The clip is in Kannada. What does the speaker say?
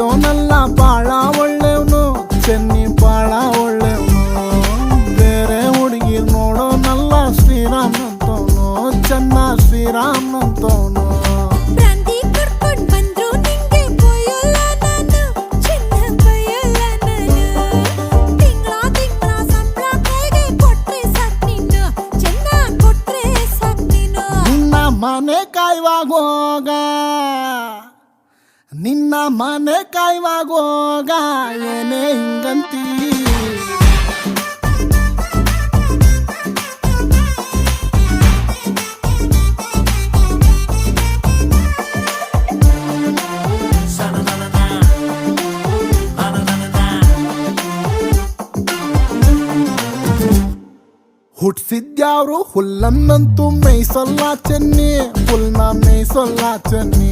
ಮಾಡೋನಲ್ಲ ಬಾಳ ಒಳ್ಳೆವ್ನು, ಚೆನ್ನಿ ಬಾಳ ಒಳ್ಳೆವ್ನು. ಬೇರೆ ಹುಡುಗಿರ್ ನೋಡೋನಲ್ಲ ಶ್ರೀರಾಮ್ ಅಂತವನು, ಚೆನ್ನ ಶ್ರೀರಾಮ್ ಅಂತವನು. ಮನೆ ಕಾಯುವಾಗೋಗ, ನಿನ್ನ ಮನೆ ಕಾಯುವಾಗೋಗ ಏನೇ ಹಿಂಗಂತೀ. ಹುಟ್ಸಿದ್ಯಾವ್ರು ಹುಲ್ಲನ್ನಂತೂ ಮೇಯ್ಸಲ್ಲ ಚೆನ್ನಿ, ಹುಲ್ನ ಮೇಯ್ಸಲ್ಲ ಚೆನ್ನಿ.